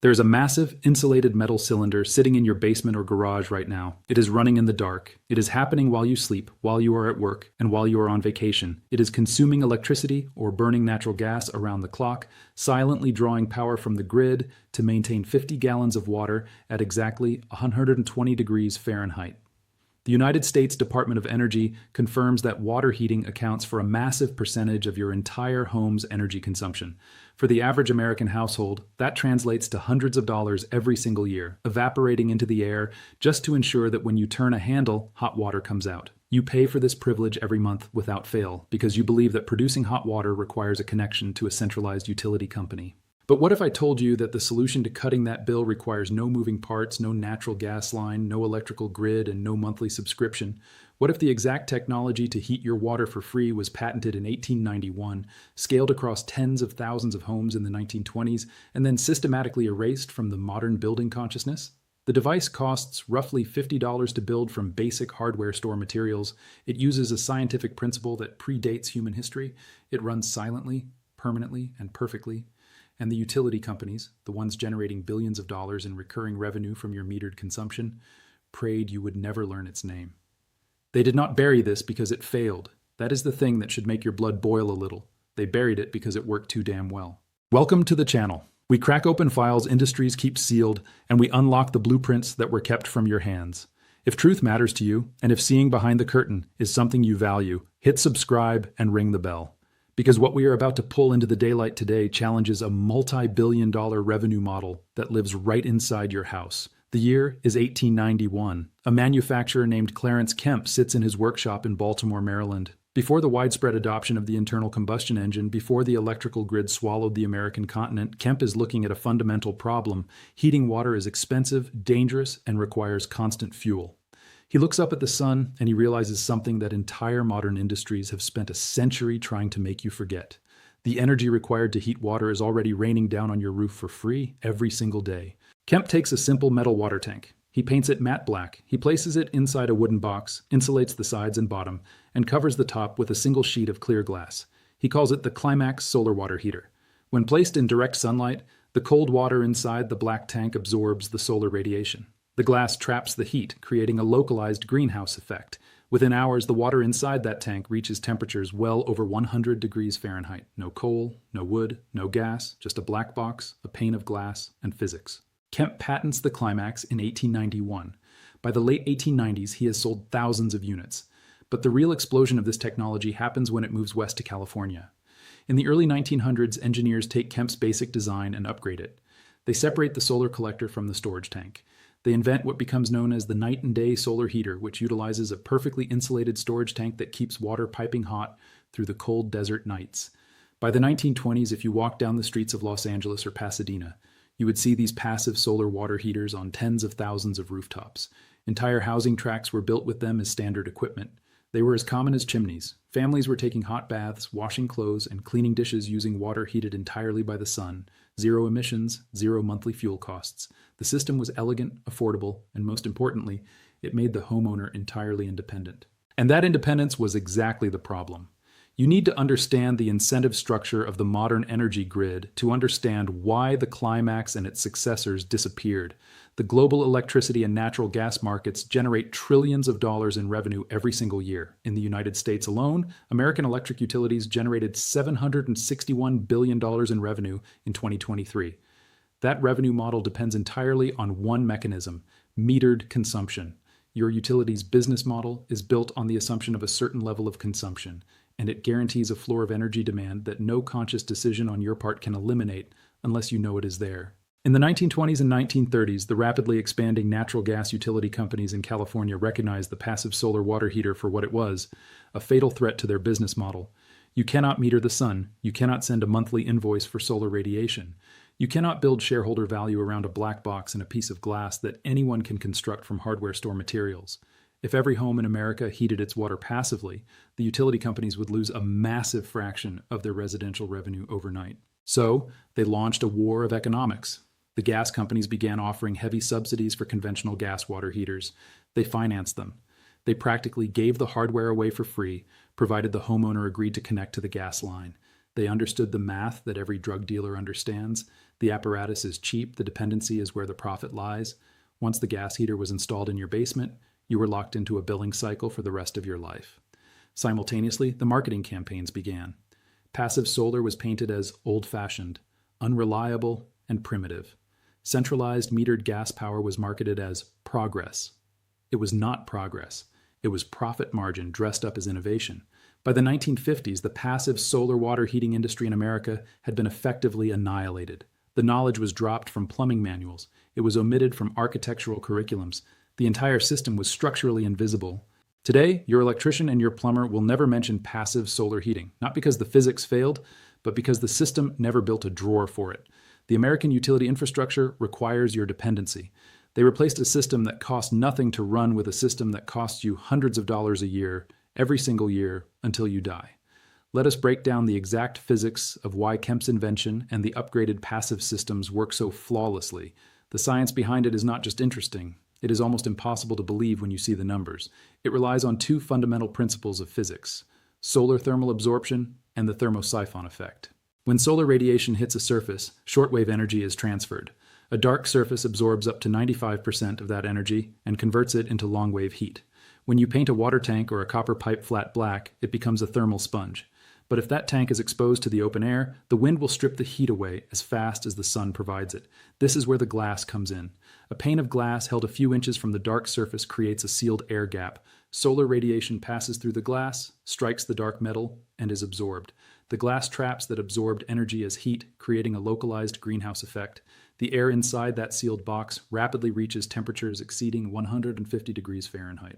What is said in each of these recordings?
There's a massive insulated metal cylinder sitting in your basement or garage right now. It is running in the dark. It is happening while you sleep, while you are at work, and while you are on vacation. It is consuming electricity or burning natural gas around the clock, silently drawing power from the grid to maintain 50 gallons of water at exactly 120 degrees Fahrenheit. The United States Department of Energy confirms that water heating accounts for a massive percentage of your entire home's energy consumption. For the average American household, that translates to hundreds of dollars every single year, evaporating into the air just to ensure that when you turn a handle, hot water comes out. You pay for this privilege every month without fail because you believe that producing hot water requires a connection to a centralized utility company. But what if I told you that the solution to cutting that bill requires no moving parts, no natural gas line, no electrical grid, and no monthly subscription? What if the exact technology to heat your water for free was patented in 1891, scaled across tens of thousands of homes in the 1920s, and then systematically erased from the modern building consciousness? The device costs roughly $50 to build from basic hardware store materials. It uses a scientific principle that predates human history. It runs silently, permanently, and perfectly. And the utility companies, the ones generating billions of dollars in recurring revenue from your metered consumption, prayed you would never learn its name. They did not bury this because it failed. That is the thing that should make your blood boil a little. They buried it because it worked too damn well. Welcome to the channel. We crack open files industries keep sealed, and we unlock the blueprints that were kept from your hands. If truth matters to you, and if seeing behind the curtain is something you value, hit subscribe and ring the bell. Because what we are about to pull into the daylight today challenges a multi-billion-dollar revenue model that lives right inside your house. The year is 1891. A manufacturer named Clarence Kemp sits in his workshop in Baltimore, Maryland. Before the widespread adoption of the internal combustion engine, before the electrical grid swallowed the American continent, Kemp is looking at a fundamental problem. Heating water is expensive, dangerous, and requires constant fuel. He looks up at the sun and he realizes something that entire modern industries have spent a century trying to make you forget. The energy required to heat water is already raining down on your roof for free every single day. Kemp takes a simple metal water tank. He paints it matte black. He places it inside a wooden box, insulates the sides and bottom, and covers the top with a single sheet of clear glass. He calls it the Climax solar water heater. When placed in direct sunlight, the cold water inside the black tank absorbs the solar radiation. The glass traps the heat, creating a localized greenhouse effect. Within hours, the water inside that tank reaches temperatures well over 100 degrees Fahrenheit. No coal, no wood, no gas, just a black box, a pane of glass, and physics. Kemp patents the Climax in 1891. By the late 1890s, he has sold thousands of units. But the real explosion of this technology happens when it moves west to California. In the early 1900s, engineers take Kemp's basic design and upgrade it. They separate the solar collector from the storage tank. They invent what becomes known as the night and day solar heater, which utilizes a perfectly insulated storage tank that keeps water piping hot through the cold desert nights. By the 1920s, if you walk down the streets of Los Angeles or Pasadena, you would see these passive solar water heaters on tens of thousands of rooftops. Entire housing tracts were built with them as standard equipment. They were as common as chimneys. Families were taking hot baths, washing clothes, and cleaning dishes using water heated entirely by the sun. Zero emissions, zero monthly fuel costs. The system was elegant, affordable, and most importantly, it made the homeowner entirely independent. And that independence was exactly the problem. You need to understand the incentive structure of the modern energy grid to understand why the Climax and its successors disappeared. The global electricity and natural gas markets generate trillions of dollars in revenue every single year. In the United States alone, American electric utilities generated $761 billion in revenue in 2023. That revenue model depends entirely on one mechanism: metered consumption. Your utility's business model is built on the assumption of a certain level of consumption, and it guarantees a floor of energy demand that no conscious decision on your part can eliminate unless you know it is there. In the 1920s and 1930s, the rapidly expanding natural gas utility companies in California recognized the passive solar water heater for what it was, a fatal threat to their business model. You cannot meter the sun. You cannot send a monthly invoice for solar radiation. You cannot build shareholder value around a black box and a piece of glass that anyone can construct from hardware store materials. If every home in America heated its water passively, the utility companies would lose a massive fraction of their residential revenue overnight. So, they launched a war of economics. The gas companies began offering heavy subsidies for conventional gas water heaters. They financed them. They practically gave the hardware away for free, provided the homeowner agreed to connect to the gas line. They understood the math that every drug dealer understands. The apparatus is cheap, the dependency is where the profit lies. Once the gas heater was installed in your basement, you were locked into a billing cycle for the rest of your life. Simultaneously, the marketing campaigns began. Passive solar was painted as old-fashioned, unreliable, and primitive. Centralized metered gas power was marketed as progress. It was not progress. It was profit margin dressed up as innovation. By the 1950s, the passive solar water heating industry in America had been effectively annihilated. The knowledge was dropped from plumbing manuals. It was omitted from architectural curriculums. The entire system was structurally invisible. Today, your electrician and your plumber will never mention passive solar heating, not because the physics failed, but because the system never built a drawer for it. The American utility infrastructure requires your dependency. They replaced a system that cost nothing to run with a system that costs you hundreds of dollars a year, every single year, until you die. Let us break down the exact physics of why Kemp's invention and the upgraded passive systems work so flawlessly. The science behind it is not just interesting. It is almost impossible to believe when you see the numbers. It relies on two fundamental principles of physics: solar thermal absorption and the thermosiphon effect. When solar radiation hits a surface, shortwave energy is transferred. A dark surface absorbs up to 95% of that energy and converts it into long-wave heat. When you paint a water tank or a copper pipe flat black, it becomes a thermal sponge. But if that tank is exposed to the open air, the wind will strip the heat away as fast as the sun provides it. This is where the glass comes in. A pane of glass held a few inches from the dark surface creates a sealed air gap. Solar radiation passes through the glass, strikes the dark metal, and is absorbed. The glass traps that absorbed energy as heat, creating a localized greenhouse effect. The air inside that sealed box rapidly reaches temperatures exceeding 150 degrees Fahrenheit.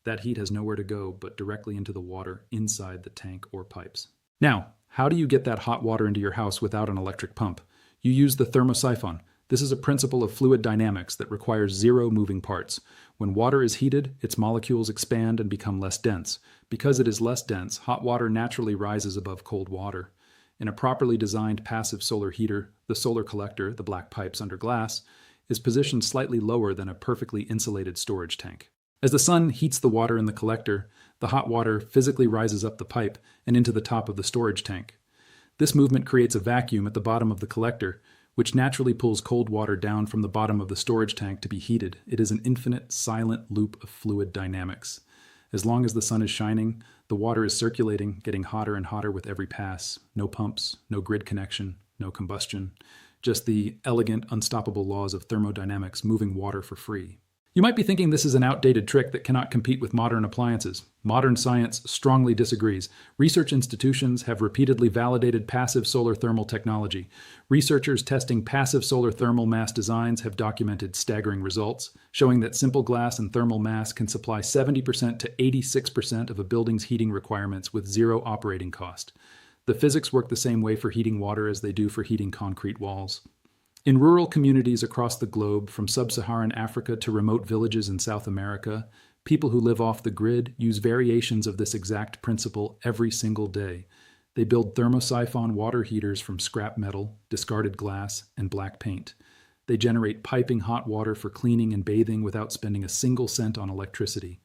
That heat has nowhere to go but directly into the water inside the tank or pipes. Now, how do you get that hot water into your house without an electric pump? You use the thermosiphon. This is a principle of fluid dynamics that requires zero moving parts. When water is heated, its molecules expand and become less dense. Because it is less dense, hot water naturally rises above cold water. In a properly designed passive solar heater, the solar collector, the black pipes under glass, is positioned slightly lower than a perfectly insulated storage tank. As the sun heats the water in the collector, the hot water physically rises up the pipe and into the top of the storage tank. This movement creates a vacuum at the bottom of the collector, which naturally pulls cold water down from the bottom of the storage tank to be heated. It is an infinite, silent loop of fluid dynamics. As long as the sun is shining, the water is circulating, getting hotter and hotter with every pass. No pumps, no grid connection, no combustion. Just the elegant, unstoppable laws of thermodynamics moving water for free. You might be thinking this is an outdated trick that cannot compete with modern appliances. Modern science strongly disagrees. Research institutions have repeatedly validated passive solar thermal technology. Researchers testing passive solar thermal mass designs have documented staggering results, showing that simple glass and thermal mass can supply 70% to 86% of a building's heating requirements with zero operating cost. The physics work the same way for heating water as they do for heating concrete walls. In rural communities across the globe, from sub-Saharan Africa to remote villages in South America, people who live off the grid use variations of this exact principle every single day. They build thermosiphon water heaters from scrap metal, discarded glass, and black paint. They generate piping hot water for cleaning and bathing without spending a single cent on electricity.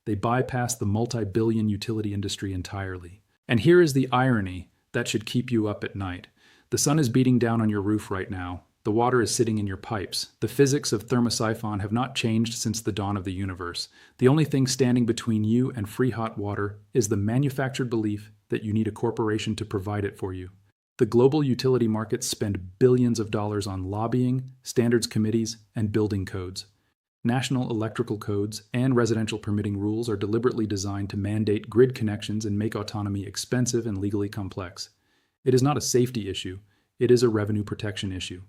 They bypass the multi-billion utility industry entirely. And here is the irony that should keep you up at night. The sun is beating down on your roof right now. The water is sitting in your pipes. The physics of thermosiphon have not changed since the dawn of the universe. The only thing standing between you and free hot water is the manufactured belief that you need a corporation to provide it for you. The global utility markets spend billions of dollars on lobbying, standards committees, and building codes. National electrical codes and residential permitting rules are deliberately designed to mandate grid connections and make autonomy expensive and legally complex. It is not a safety issue. It is a revenue protection issue.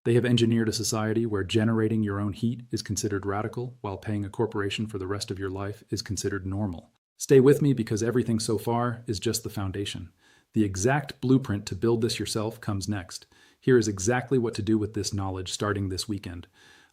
They have engineered a society where generating your own heat is considered radical, while paying a corporation for the rest of your life is considered normal. Stay with me because everything so far is just the foundation. The exact blueprint to build this yourself comes next. Here is exactly what to do with this knowledge starting this weekend.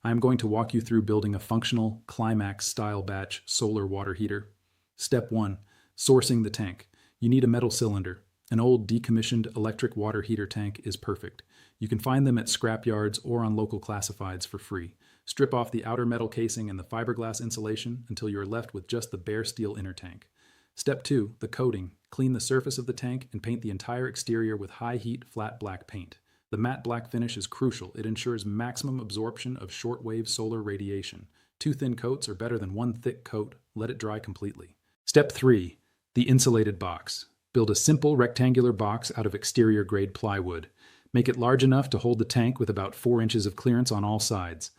I am going to walk you through building a functional, climax-style batch solar water heater. Step 1. Sourcing the tank. You need a metal cylinder. An old decommissioned electric water heater tank is perfect. You can find them at scrap yards or on local classifieds for free. Strip off the outer metal casing and the fiberglass insulation until you are left with just the bare steel inner tank. Step 2, the coating. Clean the surface of the tank and paint the entire exterior with high heat flat black paint. The matte black finish is crucial. It ensures maximum absorption of shortwave solar radiation. 2 thin coats are better than 1 thick coat. Let it dry completely. Step 3. The insulated box. Build a simple rectangular box out of exterior grade plywood. Make it large enough to hold the tank with about 4 inches of clearance on all sides.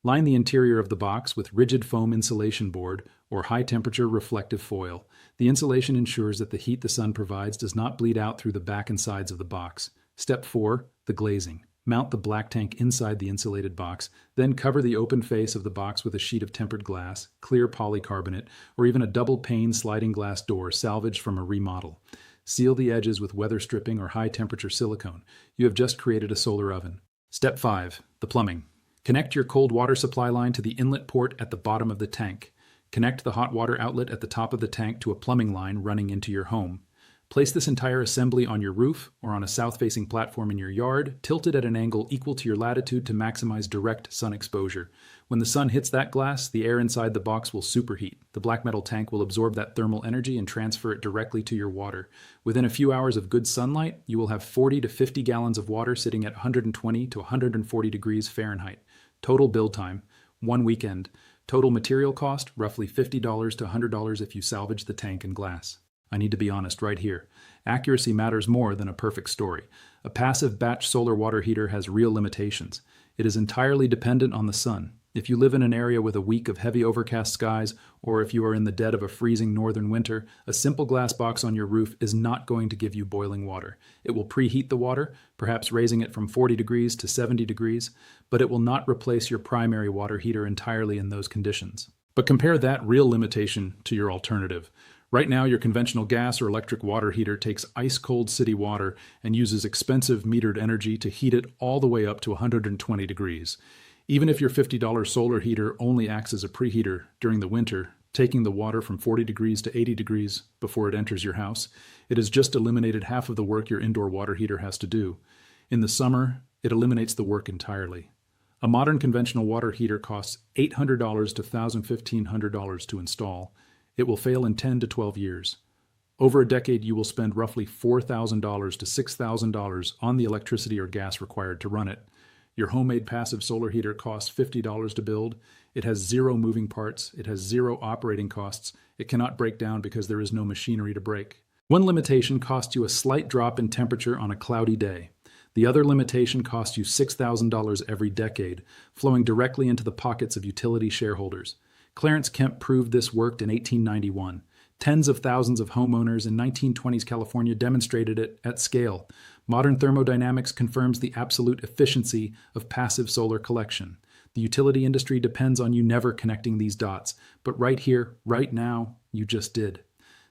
Line the interior of the box with rigid foam insulation board or high-temperature reflective foil. The insulation ensures that the heat the sun provides does not bleed out through the back and sides of the box. Step 4. The glazing. Mount the black tank inside the insulated box, then cover the open face of the box with a sheet of tempered glass, clear polycarbonate, or even a double-pane sliding glass door salvaged from a remodel. Seal the edges with weather stripping or high-temperature silicone. You have just created a solar oven. Step 5. The plumbing. Connect your cold water supply line to the inlet port at the bottom of the tank. Connect the hot water outlet at the top of the tank to a plumbing line running into your home. Place this entire assembly on your roof or on a south-facing platform in your yard, tilted at an angle equal to your latitude to maximize direct sun exposure. When the sun hits that glass, the air inside the box will superheat. The black metal tank will absorb that thermal energy and transfer it directly to your water. Within a few hours of good sunlight, you will have 40 to 50 gallons of water sitting at 120 to 140 degrees Fahrenheit. Total build time, 1 weekend. Total material cost, roughly $50 to $100 if you salvage the tank and glass. I need to be honest right here. Accuracy matters more than a perfect story. A passive batch solar water heater has real limitations. It is entirely dependent on the sun. If you live in an area with a week of heavy overcast skies, or if you are in the dead of a freezing northern winter, a simple glass box on your roof is not going to give you boiling water. It will preheat the water, perhaps raising it from 40 degrees to 70 degrees, but it will not replace your primary water heater entirely in those conditions. But compare that real limitation to your alternative. Right now, your conventional gas or electric water heater takes ice-cold city water and uses expensive metered energy to heat it all the way up to 120 degrees. Even if your $50 solar heater only acts as a preheater during the winter, taking the water from 40 degrees to 80 degrees before it enters your house, it has just eliminated half of the work your indoor water heater has to do. In the summer, it eliminates the work entirely. A modern conventional water heater costs $800 to $1,500 to install. It will fail in 10 to 12 years. Over a decade, you will spend roughly $4,000 to $6,000 on the electricity or gas required to run it. Your homemade passive solar heater costs $50 to build. It has 0 moving parts. It has 0 operating costs. It cannot break down because there is no machinery to break. One limitation costs you a slight drop in temperature on a cloudy day. The other limitation costs you $6,000 every decade, flowing directly into the pockets of utility shareholders. Clarence Kemp proved this worked in 1891. Tens of thousands of homeowners in 1920s California demonstrated it at scale. Modern thermodynamics confirms the absolute efficiency of passive solar collection. The utility industry depends on you never connecting these dots, but right here, right now, you just did.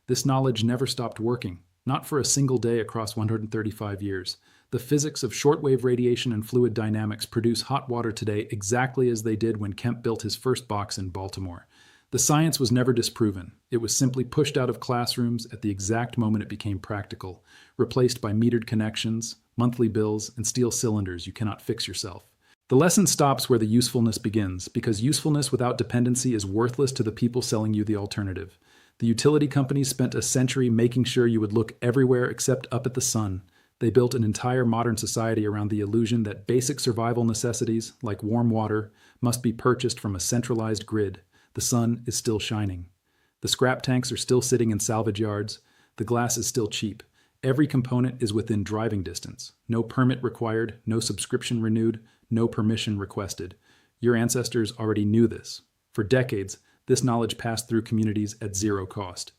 This knowledge never stopped working, not for a single day across 135 years. The physics of shortwave radiation and fluid dynamics produce hot water today exactly as they did when Kemp built his first box in Baltimore. The science was never disproven. It was simply pushed out of classrooms at the exact moment it became practical, replaced by metered connections, monthly bills, and steel cylinders you cannot fix yourself. The lesson stops where the usefulness begins, because usefulness without dependency is worthless to the people selling you the alternative. The utility companies spent a century making sure you would look everywhere except up at the sun. They built an entire modern society around the illusion that basic survival necessities, like warm water, must be purchased from a centralized grid. The sun is still shining. The scrap tanks are still sitting in salvage yards. The glass is still cheap. Every component is within driving distance. No permit required, no subscription renewed, no permission requested. Your ancestors already knew this. For decades, this knowledge passed through communities at 0 cost.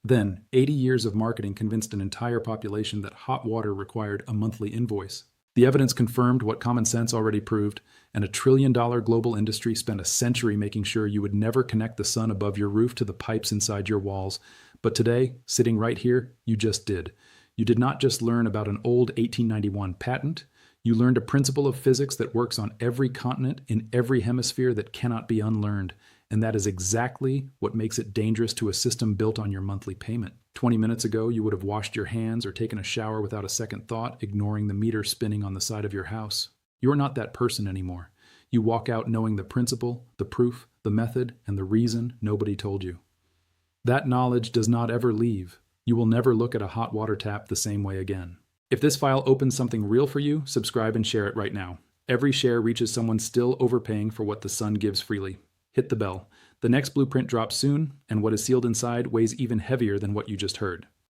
Then, 80 years of marketing convinced an entire population that hot water required a monthly invoice. The evidence confirmed what common sense already proved, and $1 trillion global industry spent a century making sure you would never connect the sun above your roof to the pipes inside your walls. But today, sitting right here, you just did. You did not just learn about an old 1891 patent. You learned a principle of physics that works on every continent in every hemisphere that cannot be unlearned. And that is exactly what makes it dangerous to a system built on your monthly payment. 20 minutes ago, you would have washed your hands or taken a shower without a second thought, ignoring the meter spinning on the side of your house. You are not that person anymore. You walk out knowing the principle, the proof, the method, and the reason nobody told you. That knowledge does not ever leave. You will never look at a hot water tap the same way again. If this file opens something real for you, subscribe and share it right now. Every share reaches someone still overpaying for what the sun gives freely. Hit the bell. The next blueprint drops soon, and what is sealed inside weighs even heavier than what you just heard.